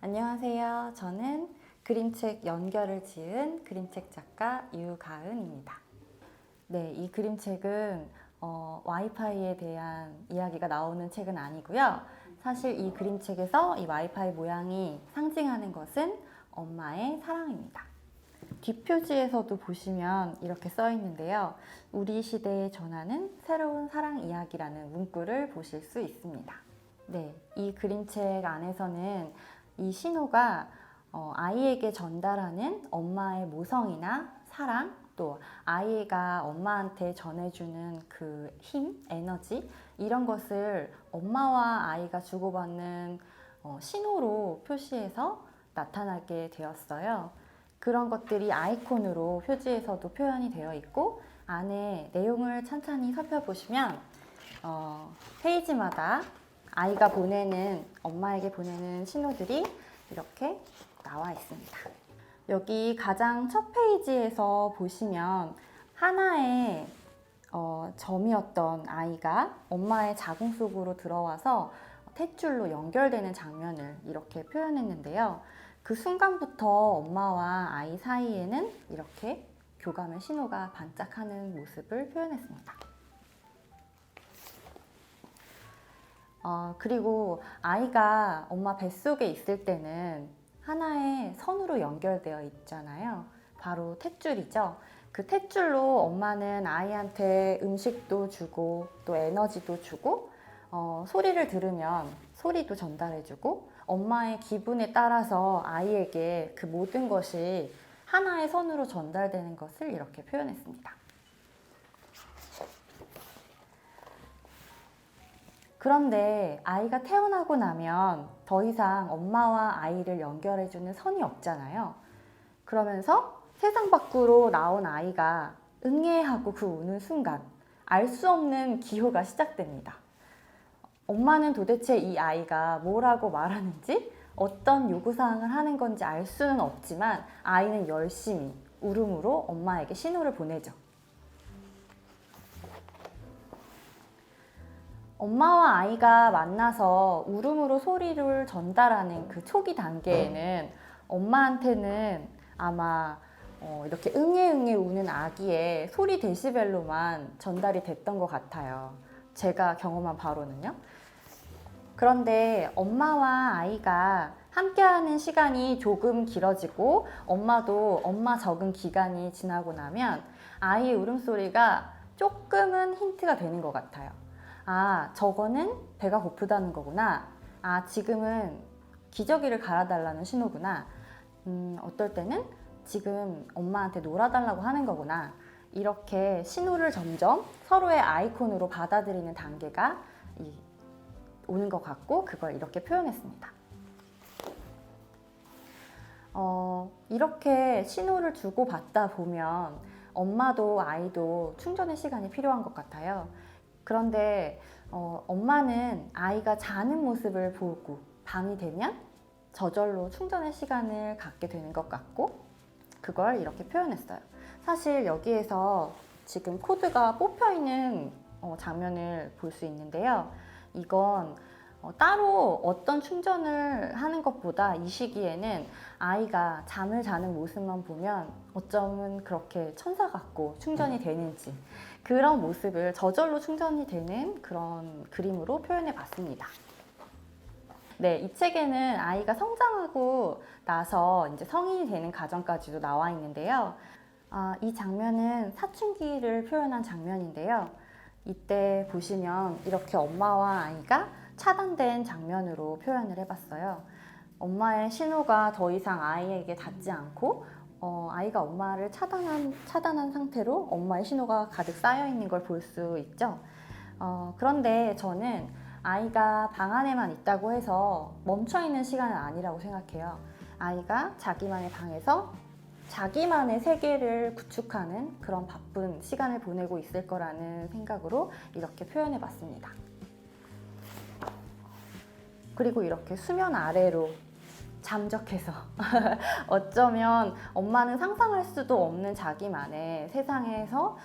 안녕하세요. 저는 그림책 연결을 지은 그림책 작가 유가은입니다. 네, 이 그림책은 와이파이에 대한 이야기가 나오는 책은 아니고요. 사실 이 그림책에서 이 와이파이 모양이 상징하는 것은 엄마의 사랑입니다. 뒷표지에서도 보시면 이렇게 써 있는데요. 우리 시대에 전하는 새로운 사랑 이야기라는 문구를 보실 수 있습니다. 네, 이 그림책 안에서는 이 신호가 아이에게 전달하는 엄마의 모성이나 사랑, 또 아이가 엄마한테 전해주는 그 힘, 에너지 이런 것을 엄마와 아이가 주고받는 신호로 표시해서 나타나게 되었어요. 그런 것들이 아이콘으로 표지에서도 표현이 되어 있고 안에 내용을 찬찬히 살펴보시면 페이지마다 아이가 보내는, 엄마에게 보내는 신호들이 이렇게 나와 있습니다. 여기 가장 첫 페이지에서 보시면 하나의 점이었던 아이가 엄마의 자궁 속으로 들어와서 탯줄로 연결되는 장면을 이렇게 표현했는데요. 그 순간부터 엄마와 아이 사이에는 이렇게 교감의 신호가 반짝하는 모습을 표현했습니다. 그리고 아이가 엄마 뱃속에 있을 때는 하나의 선으로 연결되어 있잖아요. 바로 탯줄이죠. 그 탯줄로 엄마는 아이한테 음식도 주고 또 에너지도 주고 소리를 들으면 소리도 전달해주고 엄마의 기분에 따라서 아이에게 그 모든 것이 하나의 선으로 전달되는 것을 이렇게 표현했습니다. 그런데 아이가 태어나고 나면 더 이상 엄마와 아이를 연결해주는 선이 없잖아요. 그러면서 세상 밖으로 나온 아이가 응애하고 그 우는 순간 알 수 없는 기호가 시작됩니다. 엄마는 도대체 이 아이가 뭐라고 말하는지 어떤 요구사항을 하는 건지 알 수는 없지만 아이는 열심히 울음으로 엄마에게 신호를 보내죠. 엄마와 아이가 만나서 울음으로 소리를 전달하는 그 초기 단계에는 엄마한테는 아마 이렇게 응애응애 우는 아기의 소리 데시벨로만 전달이 됐던 것 같아요. 제가 경험한 바로는요. 그런데 엄마와 아이가 함께하는 시간이 조금 길어지고 엄마도 엄마 적응 기간이 지나고 나면 아이의 울음소리가 조금은 힌트가 되는 것 같아요. 아, 저거는 배가 고프다는 거구나. 아, 지금은 기저귀를 갈아달라는 신호구나. 어떨 때는 지금 엄마한테 놀아달라고 하는 거구나. 이렇게 신호를 점점 서로의 아이콘으로 받아들이는 단계가 오는 것 같고 그걸 이렇게 표현했습니다. 이렇게 신호를 주고받다 보면 엄마도 아이도 충전의 시간이 필요한 것 같아요. 그런데 엄마는 아이가 자는 모습을 보고 밤이 되면 저절로 충전의 시간을 갖게 되는 것 같고 그걸 이렇게 표현했어요. 사실 여기에서 지금 코드가 뽑혀 있는 장면을 볼 수 있는데요. 이건 따로 어떤 충전을 하는 것보다 이 시기에는 아이가 잠을 자는 모습만 보면 어쩌면 그렇게 천사 같고 충전이 되는지 그런 모습을 저절로 충전이 되는 그런 그림으로 표현해 봤습니다. 네, 이 책에는 아이가 성장하고 나서 이제 성인이 되는 과정까지도 나와 있는데요. 이 장면은 사춘기를 표현한 장면인데요. 이때 보시면 이렇게 엄마와 아이가 차단된 장면으로 표현을 해봤어요. 엄마의 신호가 더 이상 아이에게 닿지 않고 아이가 엄마를 차단한 상태로 엄마의 신호가 가득 쌓여 있는 걸 볼 수 있죠. 그런데 저는 아이가 방 안에만 있다고 해서 멈춰 있는 시간은 아니라고 생각해요. 아이가 자기만의 방에서 자기만의 세계를 구축하는 그런 바쁜 시간을 보내고 있을 거라는 생각으로 이렇게 표현해 봤습니다. 그리고 이렇게 수면 아래로 잠적해서 어쩌면 엄마는 상상할 수도 없는 자기만의 세상에서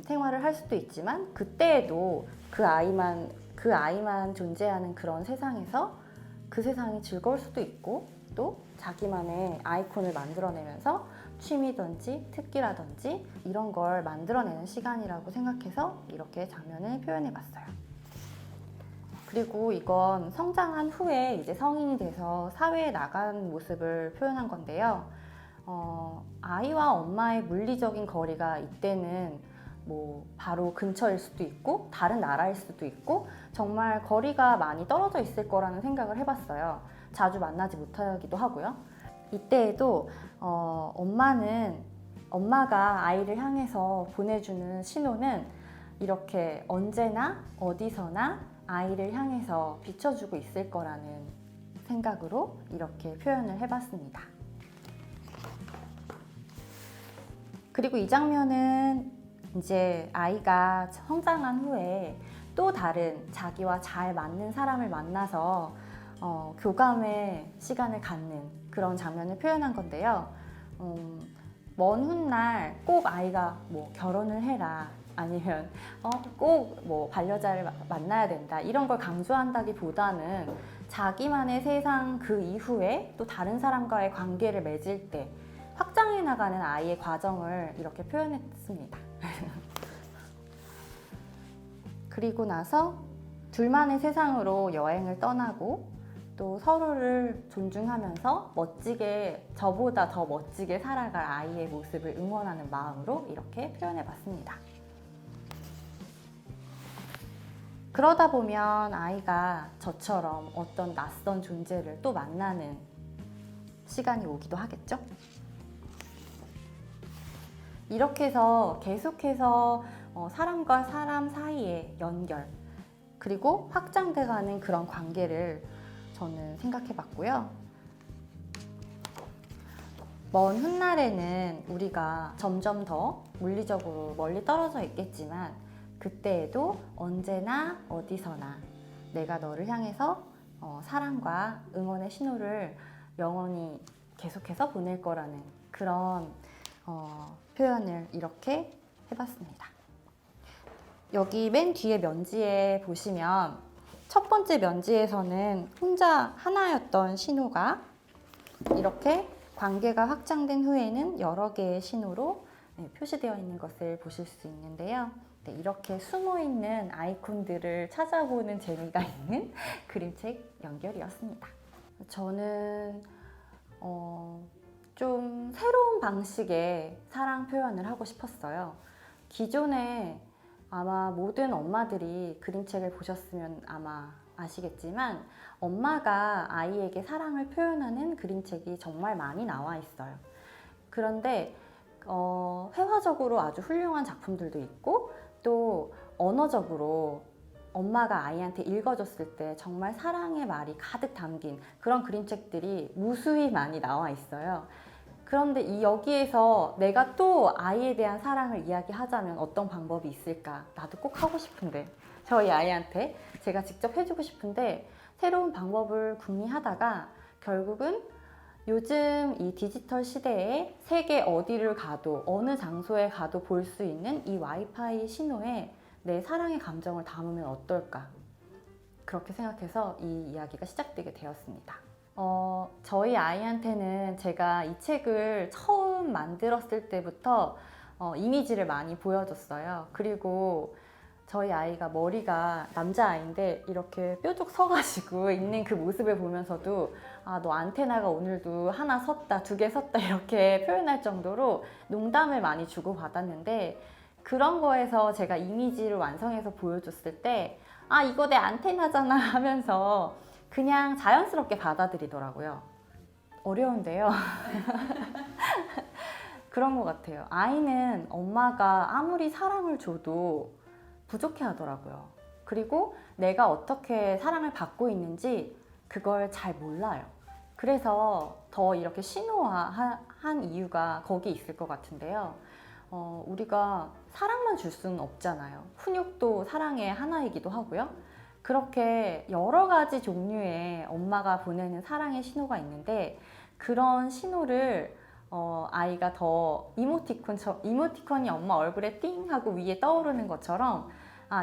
생활을 할 수도 있지만 그때에도 그 아이만 존재하는 그런 세상에서 그 세상이 즐거울 수도 있고 또 자기만의 아이콘을 만들어내면서 취미든지 특기라든지 이런 걸 만들어내는 시간이라고 생각해서 이렇게 장면을 표현해봤어요. 그리고 이건 성장한 후에 이제 성인이 돼서 사회에 나간 모습을 표현한 건데요. 아이와 엄마의 물리적인 거리가 이때는 뭐 바로 근처일 수도 있고 다른 나라일 수도 있고 정말 거리가 많이 떨어져 있을 거라는 생각을 해봤어요. 자주 만나지 못하기도 하고요. 이때에도 엄마가 아이를 향해서 보내주는 신호는 이렇게 언제나 어디서나 아이를 향해서 비춰주고 있을 거라는 생각으로 이렇게 표현을 해봤습니다. 그리고 이 장면은 이제 아이가 성장한 후에 또 다른 자기와 잘 맞는 사람을 만나서 교감의 시간을 갖는 그런 장면을 표현한 건데요. 먼 훗날 꼭 아이가 뭐 결혼을 해라 아니면 꼭 뭐 반려자를 만나야 된다 이런 걸 강조한다기보다는 자기만의 세상 그 이후에 또 다른 사람과의 관계를 맺을 때 확장해 나가는 아이의 과정을 이렇게 표현했습니다. 그리고 나서 둘만의 세상으로 여행을 떠나고 또 서로를 존중하면서 멋지게, 저보다 더 멋지게 살아갈 아이의 모습을 응원하는 마음으로 이렇게 표현해 봤습니다. 그러다 보면 아이가 저처럼 어떤 낯선 존재를 또 만나는 시간이 오기도 하겠죠? 이렇게 해서 계속해서 사람과 사람 사이의 연결 그리고 확장돼가는 그런 관계를 저는 생각해 봤고요. 먼 훗날에는 우리가 점점 더 물리적으로 멀리 떨어져 있겠지만 그때에도 언제나 어디서나 내가 너를 향해서 사랑과 응원의 신호를 영원히 계속해서 보낼 거라는 그런 표현을 이렇게 해봤습니다. 여기 맨 뒤에 면지에 보시면 첫 번째 면지에서는 혼자 하나였던 신호가 이렇게 관계가 확장된 후에는 여러 개의 신호로 표시되어 있는 것을 보실 수 있는데요. 이렇게 숨어있는 아이콘들을 찾아보는 재미가 있는 그림책 연결이었습니다. 저는 좀 새로운 방식의 사랑 표현을 하고 싶었어요. 기존에 아마 모든 엄마들이 그림책을 보셨으면 아마 아시겠지만 엄마가 아이에게 사랑을 표현하는 그림책이 정말 많이 나와 있어요. 그런데 회화적으로 아주 훌륭한 작품들도 있고 또 언어적으로 엄마가 아이한테 읽어줬을 때 정말 사랑의 말이 가득 담긴 그런 그림책들이 무수히 많이 나와 있어요. 그런데 여기에서 내가 또 아이에 대한 사랑을 이야기하자면 어떤 방법이 있을까? 나도 꼭 하고 싶은데 저희 아이한테 제가 직접 해주고 싶은데 새로운 방법을 궁리하다가 결국은 요즘 이 디지털 시대에 세계 어디를 가도 어느 장소에 가도 볼 수 있는 이 와이파이 신호에 내 사랑의 감정을 담으면 어떨까? 그렇게 생각해서 이 이야기가 시작되게 되었습니다. 저희 아이한테는 제가 이 책을 처음 만들었을 때부터 이미지를 많이 보여줬어요. 그리고 저희 아이가 머리가 남자아이인데 이렇게 뾰족 서가지고 있는 그 모습을 보면서도 너 안테나가 오늘도 하나 섰다, 두 개 섰다 이렇게 표현할 정도로 농담을 많이 주고받았는데 그런 거에서 제가 이미지를 완성해서 보여줬을 때 이거 내 안테나잖아 하면서 그냥 자연스럽게 받아들이더라고요. 어려운데요. 그런 것 같아요. 아이는 엄마가 아무리 사랑을 줘도 부족해 하더라고요. 그리고 내가 어떻게 사랑을 받고 있는지 그걸 잘 몰라요. 그래서 더 이렇게 신호화한 이유가 거기 있을 것 같은데요. 우리가 사랑만 줄 수는 없잖아요. 훈육도 사랑의 하나이기도 하고요. 그렇게 여러 가지 종류의 엄마가 보내는 사랑의 신호가 있는데 그런 신호를 아이가 더 이모티콘이 엄마 얼굴에 띵 하고 위에 떠오르는 것처럼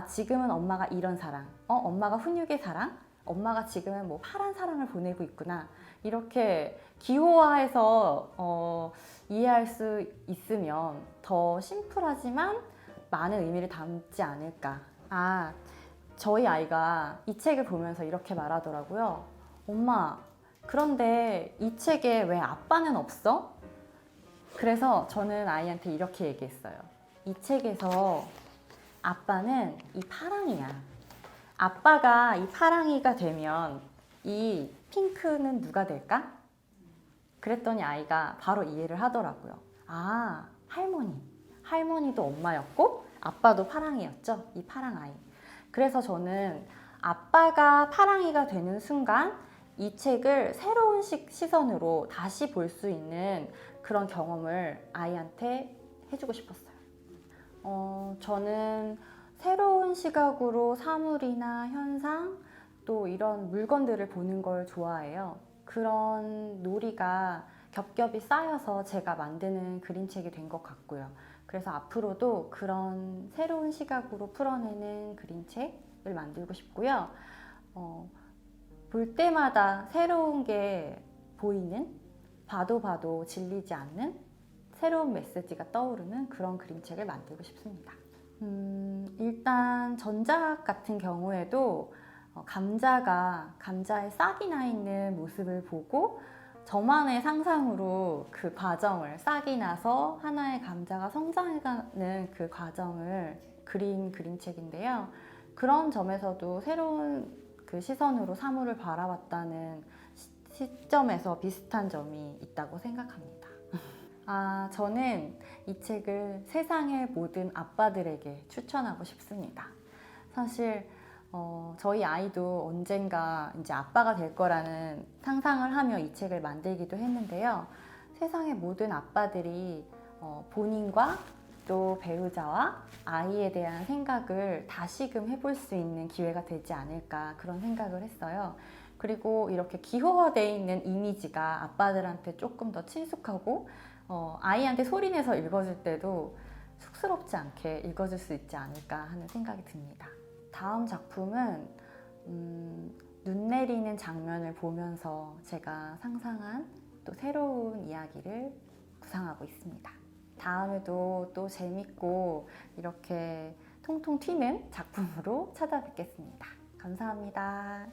지금은 엄마가 이런 사랑, 엄마가 훈육의 사랑, 엄마가 지금 뭐 파란 사랑을 보내고 있구나. 이렇게 기호화해서 이해할 수 있으면 더 심플하지만 많은 의미를 담지 않을까. 저희 아이가 이 책을 보면서 이렇게 말하더라고요. 엄마, 그런데 이 책에 왜 아빠는 없어? 그래서 저는 아이한테 이렇게 얘기했어요. 이 책에서 아빠는 이 파랑이야. 아빠가 이 파랑이가 되면 이 핑크는 누가 될까? 그랬더니 아이가 바로 이해를 하더라고요. 할머니. 할머니도 엄마였고 아빠도 파랑이였죠. 이 파랑 아이. 그래서 저는 아빠가 파랑이가 되는 순간 이 책을 새로운 시선으로 다시 볼 수 있는 그런 경험을 아이한테 해주고 싶었어요. 저는 새로운 시각으로 사물이나 현상 또 이런 물건들을 보는 걸 좋아해요. 그런 놀이가 겹겹이 쌓여서 제가 만드는 그림책이 된 것 같고요. 그래서 앞으로도 그런 새로운 시각으로 풀어내는 그림책을 만들고 싶고요. 볼 때마다 새로운 게 보이는, 봐도 질리지 않는 새로운 메시지가 떠오르는 그런 그림책을 만들고 싶습니다. 일단 전작 같은 경우에도 감자에 싹이 나 있는 모습을 보고 저만의 상상으로 그 과정을, 싹이 나서 하나의 감자가 성장해가는 그 과정을 그린 그림책인데요. 그런 점에서도 새로운 그 시선으로 사물을 바라봤다는 시점에서 비슷한 점이 있다고 생각합니다. 저는 이 책을 세상의 모든 아빠들에게 추천하고 싶습니다. 사실 저희 아이도 언젠가 이제 아빠가 될 거라는 상상을 하며 이 책을 만들기도 했는데요. 세상의 모든 아빠들이 본인과 또 배우자와 아이에 대한 생각을 다시금 해볼 수 있는 기회가 되지 않을까 그런 생각을 했어요. 그리고 이렇게 기호화되어 있는 이미지가 아빠들한테 조금 더 친숙하고 아이한테 소리내서 읽어줄 때도 쑥스럽지 않게 읽어줄 수 있지 않을까 하는 생각이 듭니다. 다음 작품은 눈 내리는 장면을 보면서 제가 상상한 또 새로운 이야기를 구상하고 있습니다. 다음에도 또 재밌고 이렇게 통통 튀는 작품으로 찾아뵙겠습니다. 감사합니다.